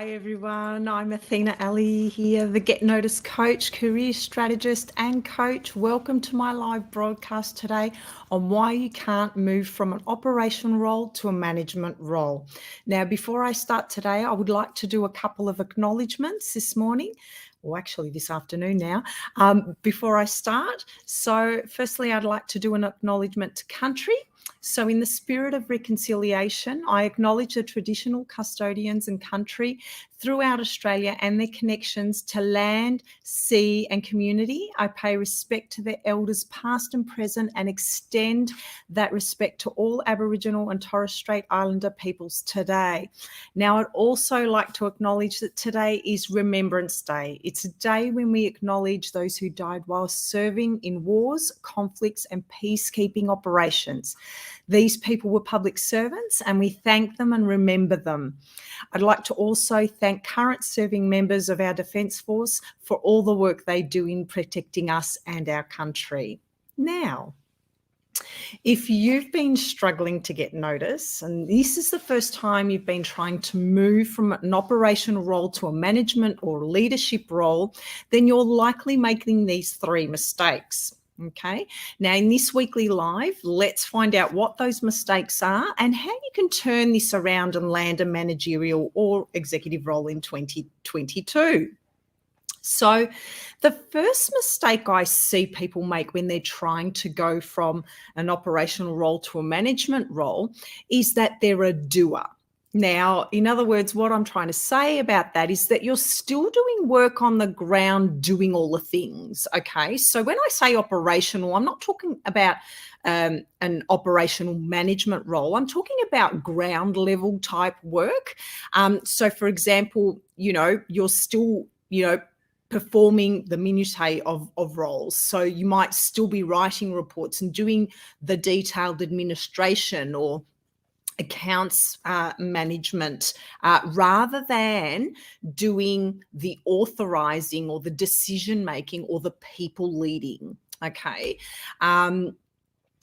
Hi everyone, I'm Athena Ali here, the Get Noticed coach, career strategist and coach. Welcome to my live broadcast today on why you can't move from an operational role to a management role. Now, before I start today, I would like to do a couple of acknowledgements this morning, or actually this afternoon now, before I start. So firstly, I'd like to do an acknowledgement to country. So in the spirit of reconciliation, I acknowledge the traditional custodians and country throughout Australia and their connections to land, sea and community. I pay respect to their elders past and present and extend that respect to all Aboriginal and Torres Strait Islander peoples today. Now, I'd also like to acknowledge that today is Remembrance Day. It's a day when we acknowledge those who died while serving in wars, conflicts and peacekeeping operations. These people were public servants and we thank them and remember them. I'd like to also thank current serving members of our Defence Force for all the work they do in protecting us and our country. Now, if you've been struggling to get notice, and this is the first time you've been trying to move from an operational role to a management or leadership role, then you're likely making these three mistakes. Okay, now in this weekly live, let's find out what those mistakes are and how you can turn this around and land a managerial or executive role in 2022. So the first mistake I see people make when they're trying to go from an operational role to a management role is that they're a doer. Now, in other words, what I'm trying to say about that is that you're still doing work on the ground, doing all the things, okay? So when I say operational, I'm not talking about an operational management role. I'm talking about ground level type work. So for example, you're still, performing the minutiae of roles. So you might still be writing reports and doing the detailed administration or accounts management rather than doing the authorizing or the decision making or the people leading. Okay.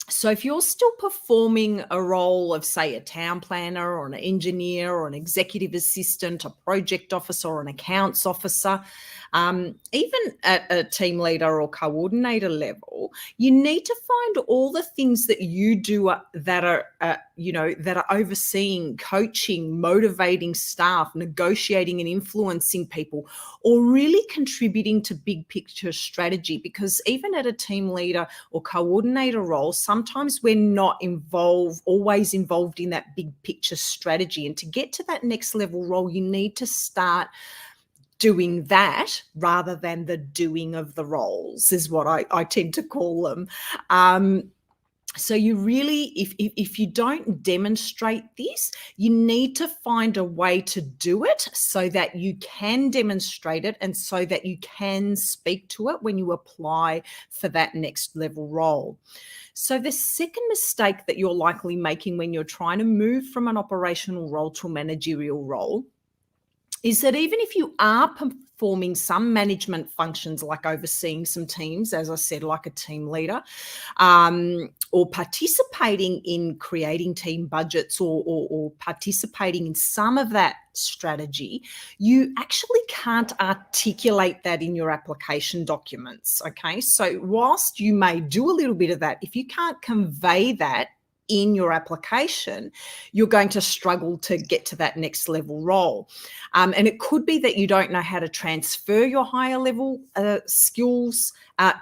So if you're still performing a role of, say, a town planner or an engineer or an executive assistant, a project officer or an accounts officer, even at a team leader or coordinator level, you need to find all the things that you do that are overseeing, coaching, motivating staff, negotiating and influencing people, or really contributing to big picture strategy. Because even at a team leader or coordinator role, sometimes we're not always involved in that big picture strategy. And to get to that next level role, you need to start doing that rather than the doing of the roles, is what I tend to call them. So you really, if you don't demonstrate this, you need to find a way to do it so that you can demonstrate it and so that you can speak to it when you apply for that next level role. So the second mistake that you're likely making when you're trying to move from an operational role to a managerial role is that even if you are performing some management functions like overseeing some teams, as I said, like a team leader, or participating in creating team budgets or participating in some of that strategy, you actually can't articulate that in your application documents, okay? So whilst you may do a little bit of that, if you can't convey that in your application, you're going to struggle to get to that next level role. And it could be that you don't know how to transfer your higher level skills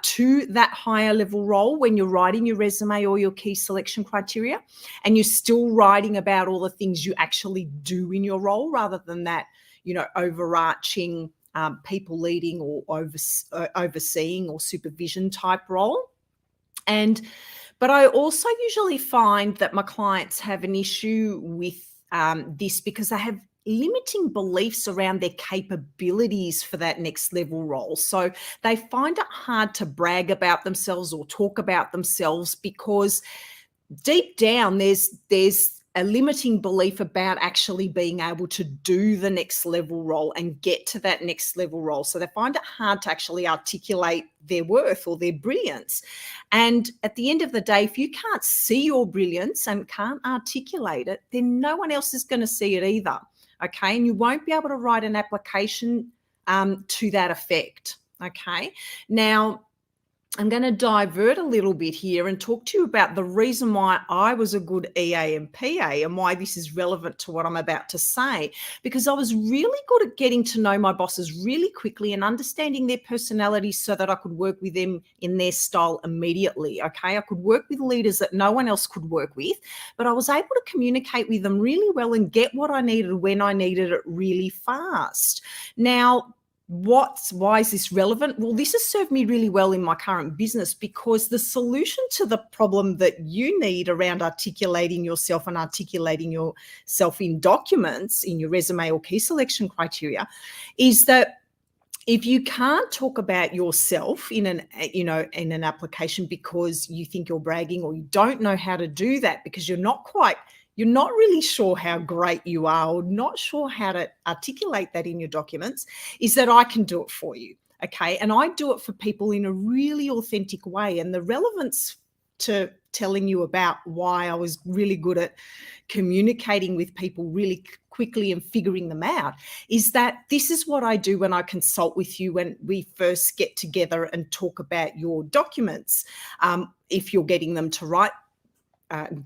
to that higher level role when you're writing your resume or your key selection criteria, and you're still writing about all the things you actually do in your role rather than that, overarching people leading or overseeing or supervision type role. But I also usually find that my clients have an issue with this because they have limiting beliefs around their capabilities for that next level role. So they find it hard to brag about themselves or talk about themselves because deep down there's a limiting belief about actually being able to do the next level role and get to that next level role. So they find it hard to actually articulate their worth or their brilliance. And at the end of the day, if you can't see your brilliance and can't articulate it, then no one else is going to see it either. okay? And you won't be able to write an application to that effect, okay? Now, I'm going to divert a little bit here and talk to you about the reason why I was a good EA and PA and why this is relevant to what I'm about to say. Because I was really good at getting to know my bosses really quickly and understanding their personalities so that I could work with them in their style immediately, okay? I could work with leaders that no one else could work with, but I was able to communicate with them really well and get what I needed when I needed it really fast. Now, why is this relevant? Well, this has served me really well in my current business because the solution to the problem that you need around articulating yourself and articulating yourself in documents, in your resume or key selection criteria, is that if you can't talk about yourself in an application because you think you're bragging, or you don't know how to do that because you're not really sure how great you are, or not sure how to articulate that in your documents, is that I can do it for you, okay? And I do it for people in a really authentic way. And the relevance to telling you about why I was really good at communicating with people really quickly and figuring them out is that this is what I do when I consult with you when we first get together and talk about your documents. If you're getting them to write,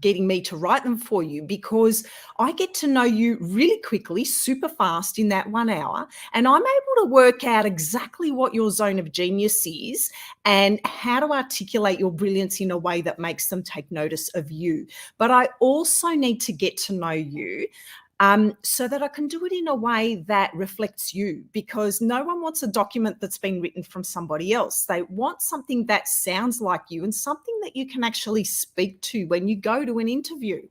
getting me to write them for you, because I get to know you really quickly, super fast in that 1 hour, and I'm able to work out exactly what your zone of genius is and how to articulate your brilliance in a way that makes them take notice of you. But I also need to get to know you so that I can do it in a way that reflects you, because no one wants a document that's been written from somebody else. They want something that sounds like you and something that you can actually speak to when you go to an interview.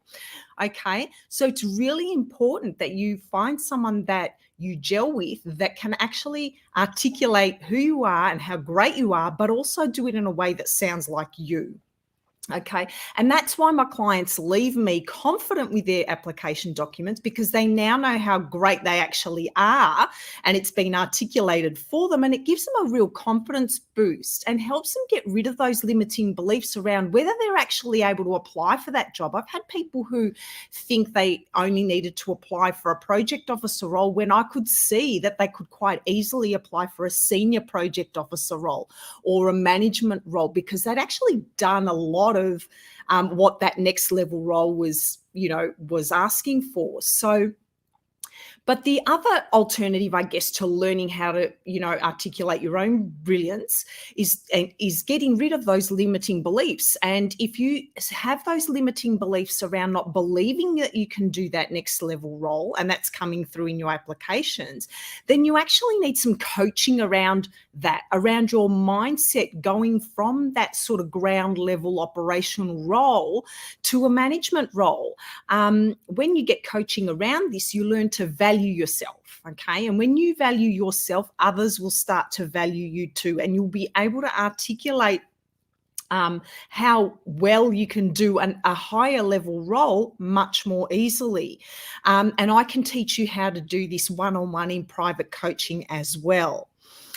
Okay, so it's really important that you find someone that you gel with that can actually articulate who you are and how great you are, but also do it in a way that sounds like you. Okay. And that's why my clients leave me confident with their application documents, because they now know how great they actually are and it's been articulated for them, and it gives them a real confidence boost and helps them get rid of those limiting beliefs around whether they're actually able to apply for that job. I've had people who think they only needed to apply for a project officer role when I could see that they could quite easily apply for a senior project officer role or a management role, because they'd actually done a lot of what that next level role was asking for. So, but the other alternative, I guess, to learning how to, articulate your own brilliance is getting rid of those limiting beliefs. And if you have those limiting beliefs around not believing that you can do that next level role, and that's coming through in your applications, then you actually need some coaching around that, around your mindset going from that sort of ground level operational role to a management role. When you get coaching around this, you learn to value yourself, okay? And when you value yourself, others will start to value you too, and you'll be able to articulate how well you can do a higher level role much more easily. And I can teach you how to do this one-on-one in private coaching as well.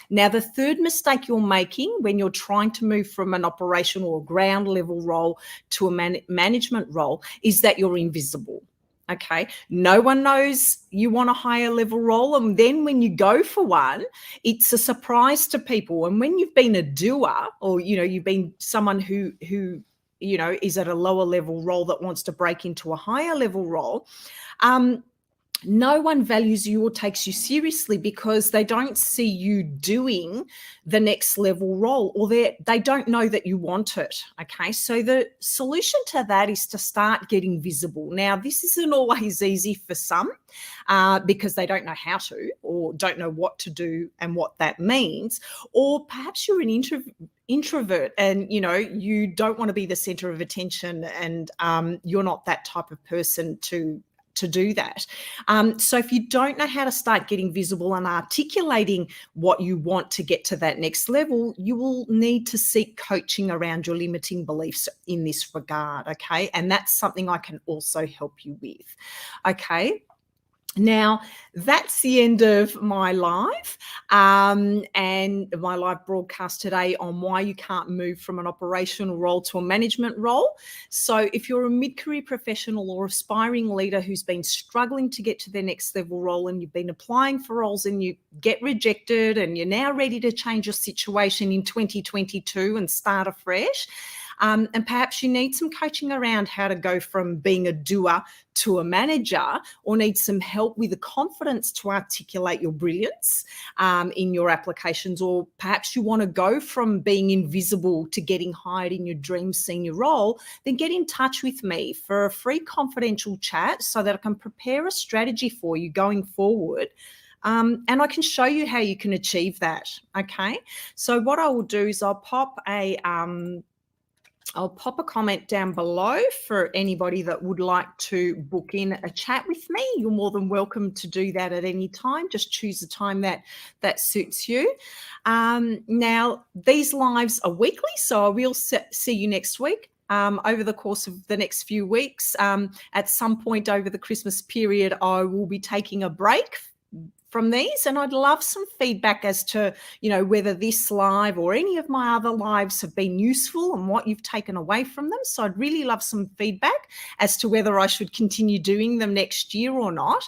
Now, the third mistake you're making when you're trying to move from an operational or ground level role to a management role is that you're invisible. Okay, no one knows you want a higher level role, and then when you go for one, it's a surprise to people. And when you've been a doer, or you've been someone who is at a lower level role that wants to break into a higher level role, no one values you or takes you seriously because they don't see you doing the next level role, or they don't know that you want it. Okay, so the solution to that is to start getting visible. Now, this isn't always easy for some because they don't know how to, or don't know what to do and what that means, or perhaps you're an introvert and you don't want to be the center of attention, and you're not that type of person to do that. So if you don't know how to start getting visible and articulating what you want to get to that next level, you will need to seek coaching around your limiting beliefs in this regard, okay? And that's something I can also help you with, okay? Now, that's the end of my live and my live broadcast today on why you can't move from an operational role to a management role. So, if you're a mid-career professional or aspiring leader who's been struggling to get to their next level role and you've been applying for roles and you get rejected and you're now ready to change your situation in 2022 and start afresh, and perhaps you need some coaching around how to go from being a doer to a manager, or need some help with the confidence to articulate your brilliance in your applications, or perhaps you want to go from being invisible to getting hired in your dream senior role, then get in touch with me for a free confidential chat so that I can prepare a strategy for you going forward. And I can show you how you can achieve that. Okay. So what I will do is I'll pop a comment down below for anybody that would like to book in a chat with me. You're more than welcome to do that at any time. Just choose a time that suits you. Now, these lives are weekly, so I will see you next week. Over the course of the next few weeks, at some point over the Christmas period, I will be taking a break from these, and I'd love some feedback as to, whether this live or any of my other lives have been useful and what you've taken away from them. So I'd really love some feedback as to whether I should continue doing them next year or not.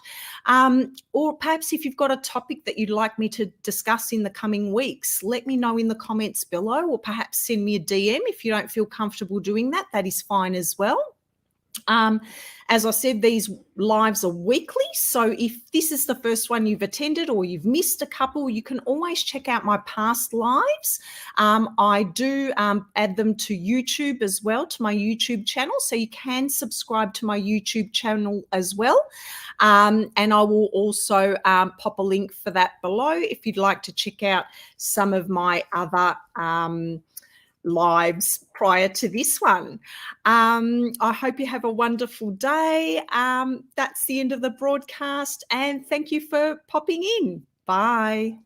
Or perhaps if you've got a topic that you'd like me to discuss in the coming weeks, let me know in the comments below, or perhaps send me a DM if you don't feel comfortable doing that. That is fine as well. As I said, these lives are weekly. So if this is the first one you've attended or you've missed a couple, you can always check out my past lives. I do add them to YouTube as well, to my YouTube channel. So you can subscribe to my YouTube channel as well. And I will also pop a link for that below if you'd like to check out some of my other lives prior to this one. I hope you have a wonderful day. That's the end of the broadcast, and thank you for popping in. Bye.